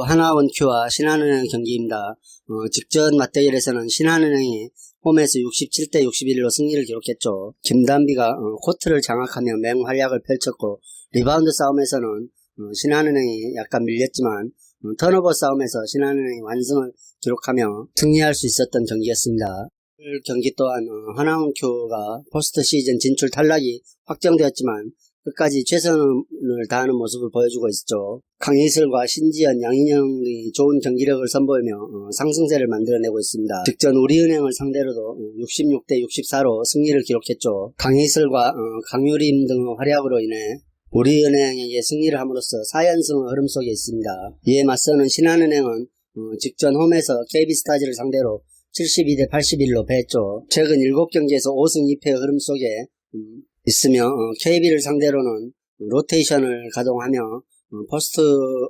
하나원큐와 신한은행 경기입니다. 직전 맞대결에서는 신한은행이 홈에서 67대 61로 승리를 기록했죠. 김단비가 코트를 장악하며 맹활약을 펼쳤고, 리바운드 싸움에서는 신한은행이 약간 밀렸지만 턴오버 싸움에서 신한은행이 완승을 기록하며 승리할 수 있었던 경기였습니다. 오늘 경기 또한 하나원큐가 포스트 시즌 진출 탈락이 확정되었지만 끝까지 최선을 다하는 모습을 보여주고 있었죠. 강희슬과 신지연, 양인영이 좋은 경기력을 선보이며 상승세를 만들어내고 있습니다. 직전 우리은행을 상대로도 66대 64로 승리를 기록했죠. 강희슬과 강유림 등의 활약으로 인해 우리은행에게 승리를 함으로써 4연승의 흐름 속에 있습니다. 이에 맞서는 신한은행은 직전 홈에서 KB스타즈를 상대로 72대 81로 패했죠. 최근 7경기에서 5승 2패의 흐름 속에 있으며 KB를 상대로는 로테이션을 가동하며 포스트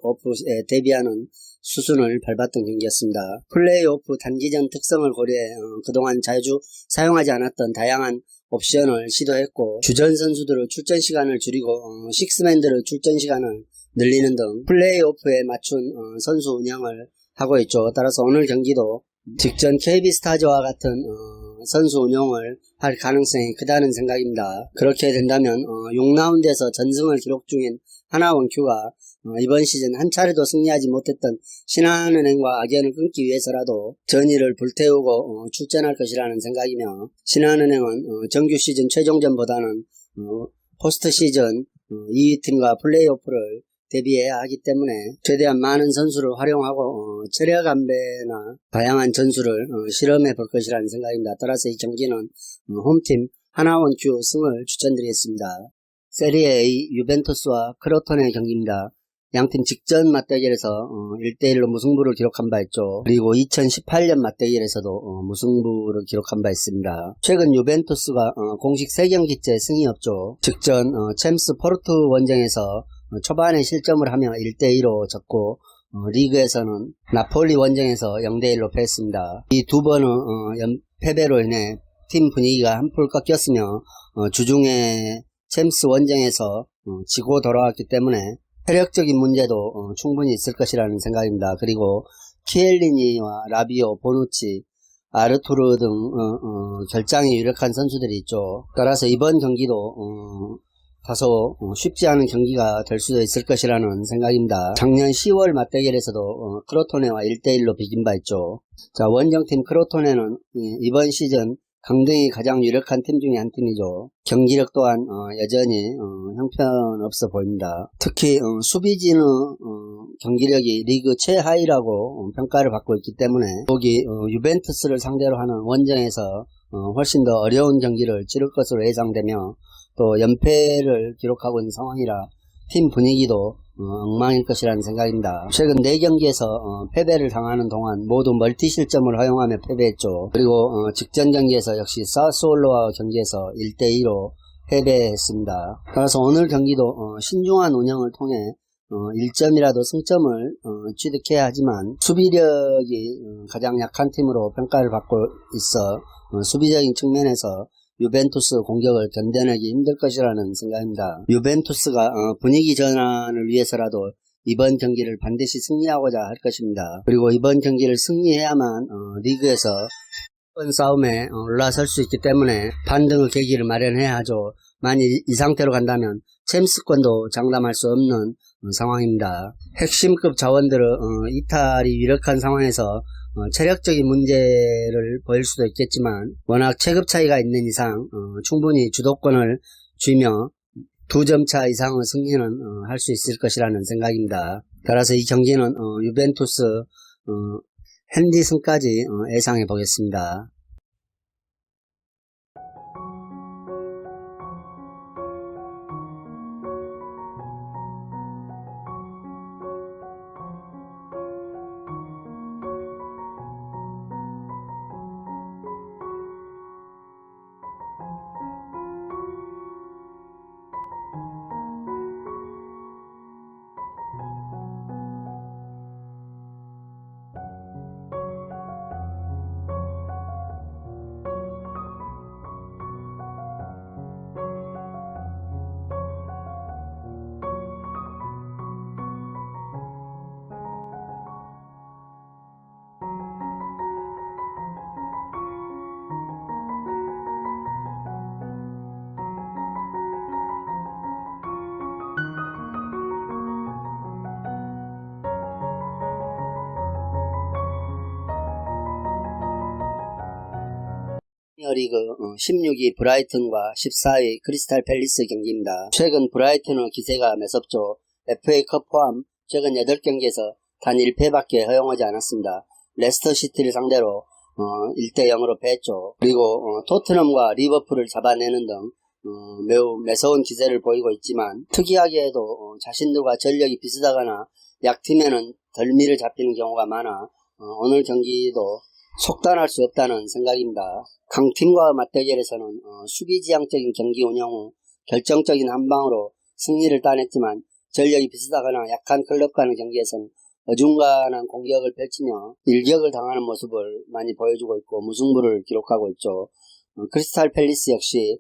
오프에 대비하는 수순을 밟았던 경기였습니다. 플레이오프 단기전 특성을 고려해 그동안 자주 사용하지 않았던 다양한 옵션을 시도했고, 주전 선수들의 출전 시간을 줄이고 식스맨들의 출전 시간을 늘리는 등 플레이오프에 맞춘 선수 운영을 하고 있죠. 따라서 오늘 경기도 직전 KB스타즈와 같은 선수 운용을 할 가능성이 크다는 생각입니다. 그렇게 된다면 6라운드에서 전승을 기록 중인 하나원큐가 이번 시즌 한 차례도 승리하지 못했던 신한은행과 악연을 끊기 위해서라도 전의를 불태우고 출전할 것이라는 생각이며, 신한은행은 정규 시즌 최종전보다는 포스트 시즌 2위 팀과 플레이오프를 대비해야 하기 때문에 최대한 많은 선수를 활용하고 체력 안배나 다양한 전술을 실험해 볼 것이라는 생각입니다. 따라서 이 경기는 홈팀 하나원큐 승을 추천드리겠습니다. 세리에 A 유벤투스와 크로톤의 경기입니다. 양팀 직전 맞대결에서 1대1로 무승부를 기록한 바 있죠. 그리고 2018년 맞대결에서도 무승부를 기록한 바 있습니다. 최근 유벤투스가 공식 3경기째 승이 없죠. 직전 챔스 포르투 원정에서 초반에 실점을 하며 1대2로 졌고, 리그에서는 나폴리 원정에서 0대1로 패했습니다. 이 두 번의 패배로 인해 팀 분위기가 한풀 꺾였으며 주중에 챔스 원정에서 지고 돌아왔기 때문에 체력적인 문제도 충분히 있을 것이라는 생각입니다. 그리고 키엘리니와 라비오, 보누치, 아르투르 등 결장이 유력한 선수들이 있죠. 따라서 이번 경기도 다소 쉽지 않은 경기가 될 수도 있을 것이라는 생각입니다. 작년 10월 맞대결에서도 크로토네와 1대1로 비긴 바 있죠. 자, 원정팀 크로토네는 이번 시즌 강등이 가장 유력한 팀 중에 한 팀이죠. 경기력 또한 여전히 형편없어 보입니다. 특히 수비진의 경기력이 리그 최하위라고 평가를 받고 있기 때문에 여기 유벤투스를 상대로 하는 원정에서 훨씬 더 어려운 경기를 치를 것으로 예상되며, 또 연패를 기록하고 있는 상황이라 팀 분위기도 엉망일 것이라는 생각입니다. 최근 4경기에서 패배를 당하는 동안 모두 멀티 실점을 허용하며 패배했죠. 그리고 직전 경기에서 역시 사스올로와 경기에서 1대2로 패배했습니다. 따라서 오늘 경기도 신중한 운영을 통해 1점이라도 승점을 취득해야 하지만, 수비력이 가장 약한 팀으로 평가를 받고 있어 수비적인 측면에서 유벤투스 공격을 견뎌내기 힘들 것이라는 생각입니다. 유벤투스가 분위기 전환을 위해서라도 이번 경기를 반드시 승리하고자 할 것입니다. 그리고 이번 경기를 승리해야만 리그에서 싸움에 올라설 수 있기 때문에 반등의 계기를 마련해야 하죠. 만일 이 상태로 간다면 챔스권도 장담할 수 없는 상황입니다. 핵심급 자원들의 이탈이 유력한 상황에서 체력적인 문제를 보일 수도 있겠지만, 워낙 체급 차이가 있는 이상 충분히 주도권을 쥐며 2점 차 이상의 승리는 할 수 있을 것이라는 생각입니다. 따라서 이 경기는 유벤투스 핸디승까지 예상해 보겠습니다. 프리미어리그 16위 브라이튼과 14위 크리스탈 팰리스 경기입니다. 최근 브라이튼의 기세가 매섭죠. FA컵 포함 최근 8경기에서 단 1패밖에 허용하지 않았습니다. 레스터시티를 상대로 1대0으로 패했죠. 그리고 토트넘과 리버풀을 잡아내는 등 매우 매서운 기세를 보이고 있지만, 특이하게도 자신들과 전력이 비슷하거나 약팀에는 덜미를 잡히는 경우가 많아 오늘 경기도 속단할 수 없다는 생각입니다. 강팀과 맞대결에서는 수비지향적인 경기 운영 후 결정적인 한방으로 승리를 따냈지만, 전력이 비슷하거나 약한 클럽과의 경기에서는 어중간한 공격을 펼치며 일격을 당하는 모습을 많이 보여주고 있고 무승부를 기록하고 있죠. 크리스탈 팰리스 역시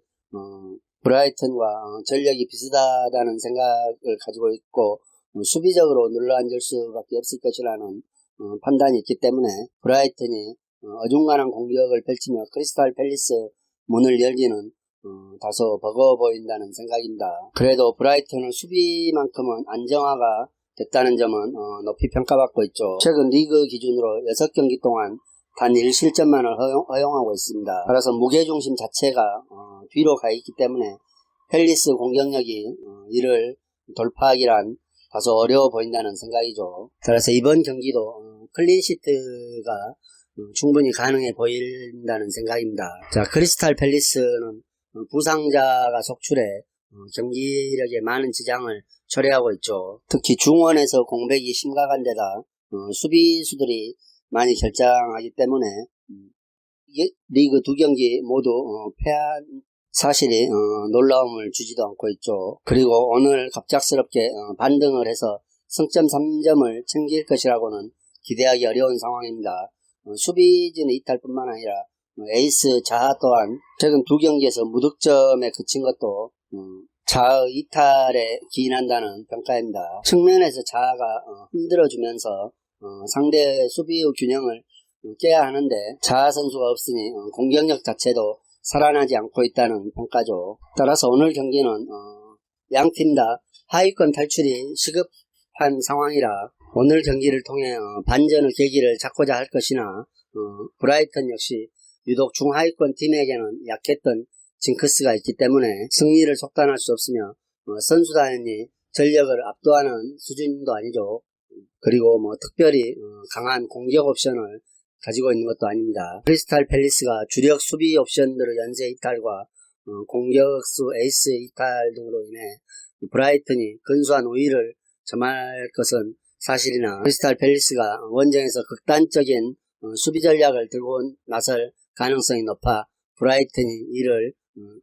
브라이튼과 전력이 비슷하다는 생각을 가지고 있고 수비적으로 눌러앉을 수밖에 없을 것이라는 판단이 있기 때문에 브라이튼이 어중간한 공격을 펼치며 크리스탈 팰리스 문을 열기는 다소 버거워 보인다는 생각입니다. 그래도 브라이튼은 수비만큼은 안정화가 됐다는 점은 높이 평가받고 있죠. 최근 리그 기준으로 6경기 동안 단 1실점만을 허용하고 있습니다. 따라서 무게중심 자체가 뒤로 가 있기 때문에 팰리스 공격력이 이를 돌파하기란 다소 어려워 보인다는 생각이죠. 따라서 이번 경기도 클린시트가 충분히 가능해 보인다는 생각입니다. 자, 크리스탈 팰리스는 부상자가 속출해 경기력에 많은 지장을 초래하고 있죠. 특히 중원에서 공백이 심각한 데다 수비수들이 많이 결장하기 때문에 리그 2경기 모두 패한 사실이 놀라움을 주지도 않고 있죠. 그리고 오늘 갑작스럽게 반등을 해서 승점 3점을 챙길 것이라고는 기대하기 어려운 상황입니다. 수비진의 이탈뿐만 아니라 에이스 자하 또한 최근 2경기에서 무득점에 그친 것도 자아의 이탈에 기인한다는 평가입니다. 측면에서 자아가 흔들어주면서 상대 수비의 균형을 깨야 하는데 자아 선수가 없으니 공격력 자체도 살아나지 않고 있다는 평가죠. 따라서 오늘 경기는 양팀 다 하위권 탈출이 시급한 상황이라 오늘 경기를 통해 반전의 계기를 찾고자 할 것이나 브라이튼 역시 유독 중하위권 팀에게는 약했던 징크스가 있기 때문에 승리를 속단할 수 없으며 선수단이 전력을 압도하는 수준도 아니죠. 그리고 특별히 강한 공격 옵션을 가지고 있는 것도 아닙니다. 크리스탈 팰리스가 주력 수비 옵션들의 연쇄 이탈과 공격수 에이스 이탈 등으로 인해 브라이튼이 근소한 우위를 점할 것은 사실이나 크리스탈 팰리스가 원정에서 극단적인 수비 전략을 들고 나설 가능성이 높아 브라이튼이 이를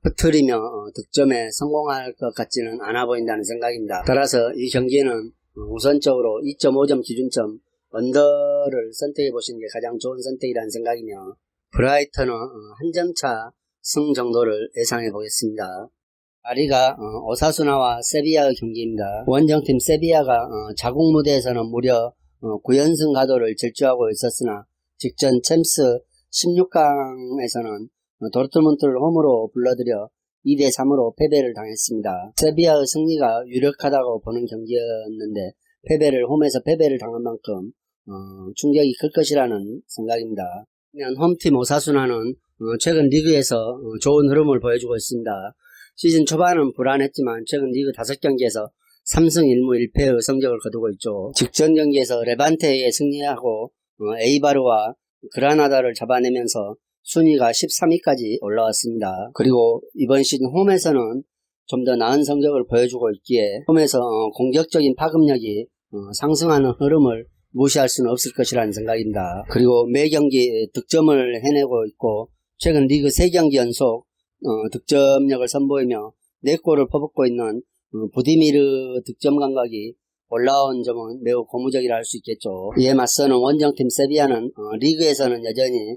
흐트리며 득점에 성공할 것 같지는 않아 보인다는 생각입니다. 따라서 이 경기는 우선적으로 2.5점 기준점 언더를 선택해 보시는 게 가장 좋은 선택이라는 생각이며 브라이튼은 한 점 차 승 정도를 예상해 보겠습니다. 라리가 오사수나와 세비야의 경기입니다. 원정팀 세비야가 자국 무대에서는 무려 9연승 가도를 질주하고 있었으나 직전 챔스 16강에서는 도르트문트를 홈으로 불러들여 2대3으로 패배를 당했습니다. 세비야의 승리가 유력하다고 보는 경기였는데 홈에서 패배를 당한 만큼 충격이 클 것이라는 생각입니다. 홈팀 오사수나는 최근 리그에서 좋은 흐름을 보여주고 있습니다. 시즌 초반은 불안했지만 최근 리그 5경기에서 3승 1무 1패의 성적을 거두고 있죠. 직전 경기에서 레반테에 승리하고 에이바르와 그라나다를 잡아내면서 순위가 13위까지 올라왔습니다. 그리고 이번 시즌 홈에서는 좀 더 나은 성적을 보여주고 있기에 홈에서 공격적인 파급력이 상승하는 흐름을 무시할 수는 없을 것이라는 생각입니다. 그리고 매 경기 득점을 해내고 있고 최근 리그 3경기 연속 득점력을 선보이며 4골을 퍼붓고 있는 부디미르 득점 감각이 올라온 점은 매우 고무적이라 할 수 있겠죠. 이에 맞서는 원정팀 세비야는 리그에서는 여전히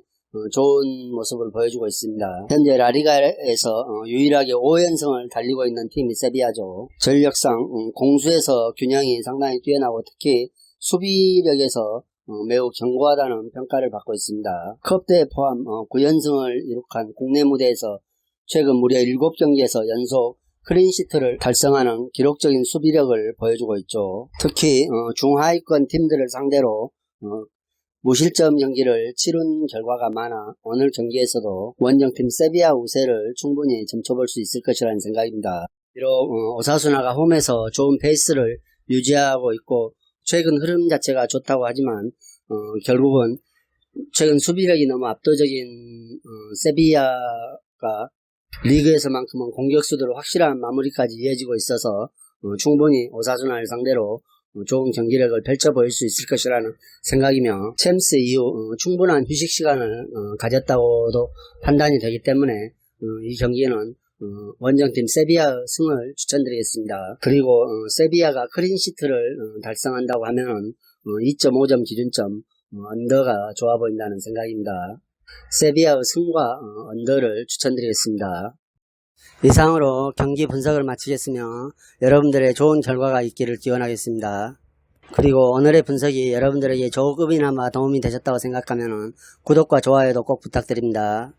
좋은 모습을 보여주고 있습니다. 현재 라리가에서 유일하게 5연승을 달리고 있는 팀이 세비야죠. 전력상 공수에서 균형이 상당히 뛰어나고 특히 수비력에서 매우 견고하다는 평가를 받고 있습니다. 컵대회 포함 9연승을 이룩한 국내 무대에서 최근 무려 7경기에서 연속 클린시트를 달성하는 기록적인 수비력을 보여주고 있죠. 특히 중하위권 팀들을 상대로 무실점 경기를 치른 결과가 많아 오늘 경기에서도 원정팀 세비야 우세를 충분히 점쳐볼 수 있을 것이라는 생각입니다. 비록 오사수나가 홈에서 좋은 페이스를 유지하고 있고 최근 흐름 자체가 좋다고 하지만 결국은 최근 수비력이 너무 압도적인 세비야가 리그에서만큼은 공격수들로 확실한 마무리까지 이어지고 있어서 충분히 오사수나를 상대로 좋은 경기력을 펼쳐 보일 수 있을 것이라는 생각이며 챔스 이후 충분한 휴식 시간을 가졌다고도 판단이 되기 때문에 이 경기는 원정팀 세비야 승을 추천드리겠습니다. 그리고 세비야가 클린시트를 달성한다고 하면은 2.5점 기준점 언더가 좋아 보인다는 생각입니다. 세비야의 승과 언더를 추천드리겠습니다. 이상으로 경기 분석을 마치겠으며 여러분들의 좋은 결과가 있기를 기원하겠습니다. 그리고 오늘의 분석이 여러분들에게 조금이나마 도움이 되셨다고 생각하면 구독과 좋아요도 꼭 부탁드립니다.